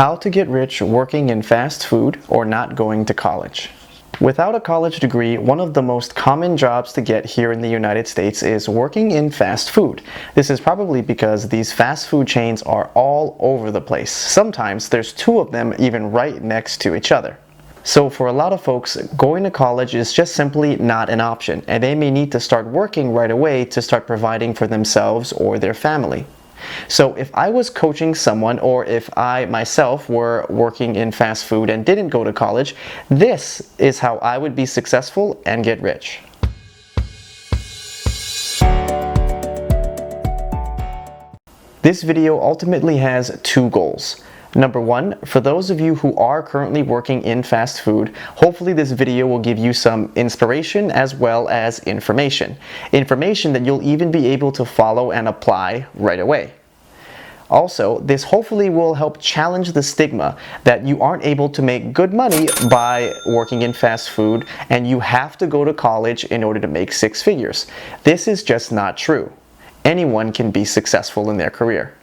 How to get rich working in fast food or not going to college. Without a college degree, one of the most common jobs to get here in the United States is working in fast food. This is probably because these fast food chains are all over the place. Sometimes there's two of them even right next to each other. So for a lot of folks, going to college is just simply not an option, and they may need to start working right away to start providing for themselves or their family. So if I was coaching someone, or if I myself were working in fast food and didn't go to college, this is how I would be successful and get rich. This video ultimately has two goals. Number one, for those of you who are currently working in fast food, hopefully this video will give you some inspiration as well as information. Information that you'll even be able to follow and apply right away. Also, this hopefully will help challenge the stigma that you aren't able to make good money by working in fast food and you have to go to college in order to make six figures. This is just not true. Anyone can be successful in their career.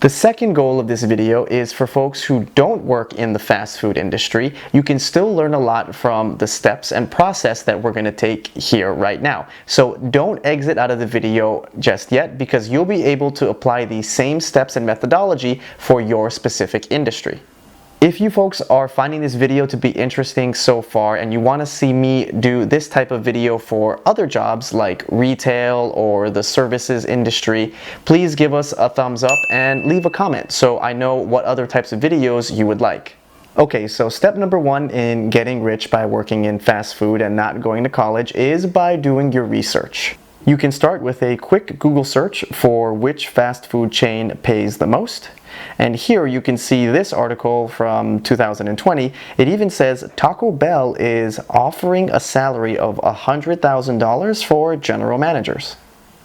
The second goal of this video is for folks who don't work in the fast food industry. You can still learn a lot from the steps and process that we're going to take here right now. So don't exit out of the video just yet, because you'll be able to apply these same steps and methodology for your specific industry. If you folks are finding this video to be interesting so far and you want to see me do this type of video for other jobs like retail or the services industry, please give us a thumbs up and leave a comment so I know what other types of videos you would like. Okay, so step number one in getting rich by working in fast food and not going to college is by doing your research. You can start with a quick Google search for which fast food chain pays the most. And here you can see this article from 2020. It even says Taco Bell is offering a salary of $100,000 for general managers.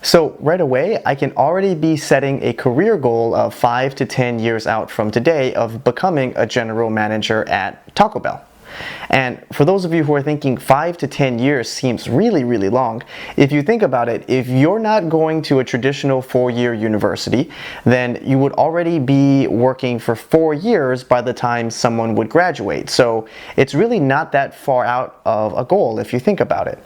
So right away, I can already be setting a career goal of 5 to 10 years out from today of becoming a general manager at Taco Bell. And for those of you who are thinking 5 to 10 years seems really long, if you think about it, if you're not going to a traditional 4-year university, then you would already be working for 4 years by the time someone would graduate. So it's really not that far out of a goal if you think about it.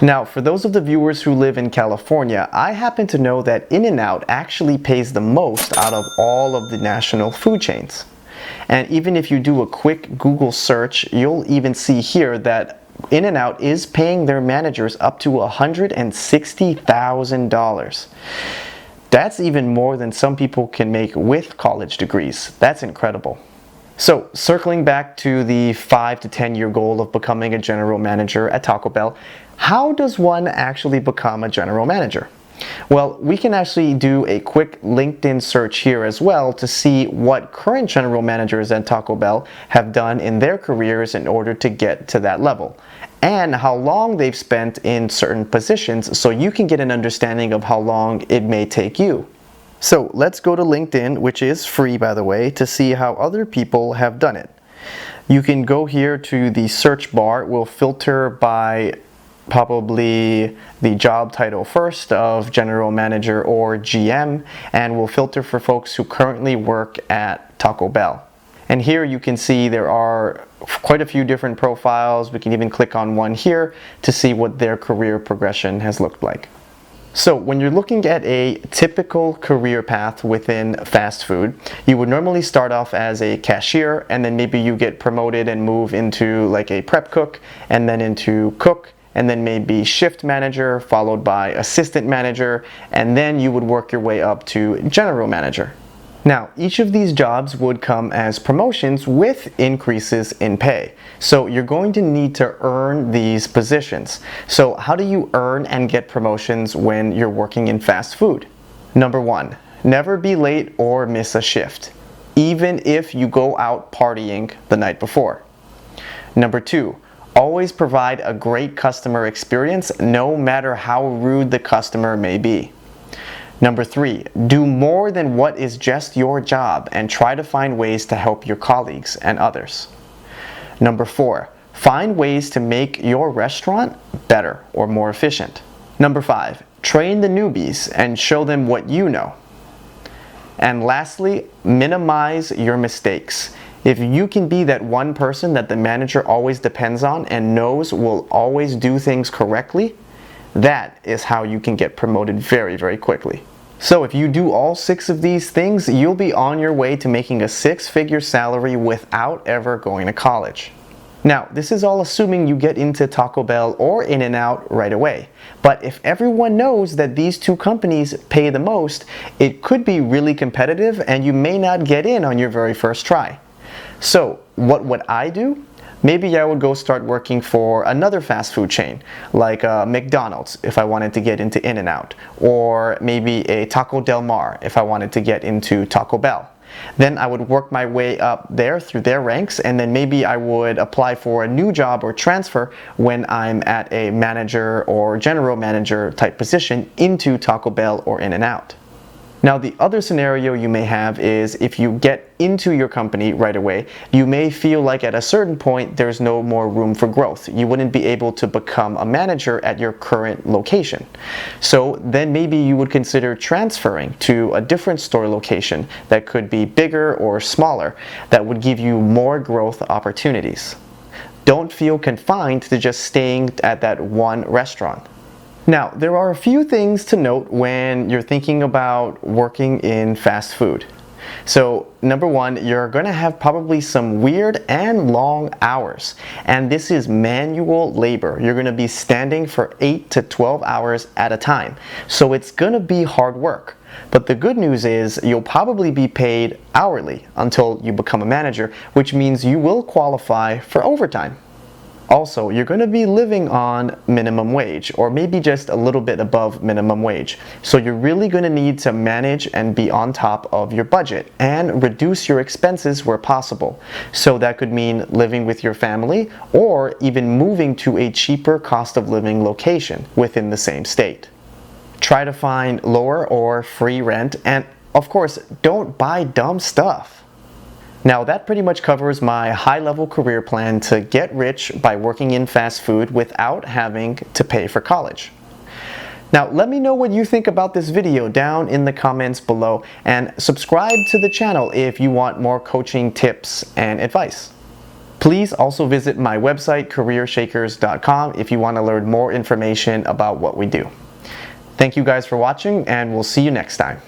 Now, for those of the viewers who live in California, I happen to know that In-N-Out actually pays the most out of all of the national food chains. And even if you do a quick Google search, you'll even see here that In-N-Out is paying their managers up to $160,000. That's even more than some people can make with college degrees. That's incredible. So, circling back to the 5 to 10 year goal of becoming a general manager at Taco Bell, how does one actually become a general manager? Well, we can actually do a quick LinkedIn search here as well to see what current general managers at Taco Bell have done in their careers in order to get to that level, and how long they've spent in certain positions, so you can get an understanding of how long it may take you. So let's go to LinkedIn, which is free by the way, to see how other people have done it. You can go here to the search bar. We'll filter by probably the job title first of general manager or GM, and we'll filter for folks who currently work at Taco Bell. And here you can see there are quite a few different profiles. We can even click on one here to see what their career progression has looked like. So when you're looking at a typical career path within fast food, you would normally start off as a cashier, and then maybe you get promoted and move into like a prep cook, and then into cook, and then maybe shift manager, followed by assistant manager, and then you would work your way up to general manager. Now, each of these jobs would come as promotions with increases in pay. So you're going to need to earn these positions. So how do you earn and get promotions when you're working in fast food? Number one, never be late or miss a shift, even if you go out partying the night before. Number two, always provide a great customer experience, no matter how rude the customer may be. Number three, do more than what is just your job and try to find ways to help your colleagues and others. Number four, find ways to make your restaurant better or more efficient. Number five, train the newbies and show them what you know. And lastly, minimize your mistakes. If you can be that one person that the manager always depends on and knows will always do things correctly, that is how you can get promoted very, very quickly. So if you do all 6 of these things, you'll be on your way to making a 6-figure salary without ever going to college. Now, this is all assuming you get into Taco Bell or In-N-Out right away. But if everyone knows that these 2 companies pay the most, it could be really competitive and you may not get in on your very first try. So, what would I do? Maybe I would go start working for another fast food chain, like McDonald's if I wanted to get into In-N-Out, or maybe a Taco Del Mar if I wanted to get into Taco Bell. Then I would work my way up there through their ranks, and then maybe I would apply for a new job or transfer when I'm at a manager or general manager type position into Taco Bell or In-N-Out. Now, the other scenario you may have is if you get into your company right away, you may feel like at a certain point there's no more room for growth. You wouldn't be able to become a manager at your current location. So then maybe you would consider transferring to a different store location that could be bigger or smaller, that would give you more growth opportunities. Don't feel confined to just staying at that one restaurant. Now, there are a few things to note when you're thinking about working in fast food. So, number one, you're going to have probably some weird and long hours. And this is manual labor. You're going to be standing for 8 to 12 hours at a time. So it's going to be hard work. But the good news is you'll probably be paid hourly until you become a manager, which means you will qualify for overtime. Also, you're going to be living on minimum wage, or maybe just a little bit above minimum wage. So you're really going to need to manage and be on top of your budget and reduce your expenses where possible. So that could mean living with your family or even moving to a cheaper cost of living location within the same state. Try to find lower or free rent, and of course, don't buy dumb stuff. Now that pretty much covers my high-level career plan to get rich by working in fast food without having to pay for college. Now let me know what you think about this video down in the comments below, and subscribe to the channel if you want more coaching tips and advice. Please also visit my website CareerShakers.com if you want to learn more information about what we do. Thank you guys for watching, and we'll see you next time.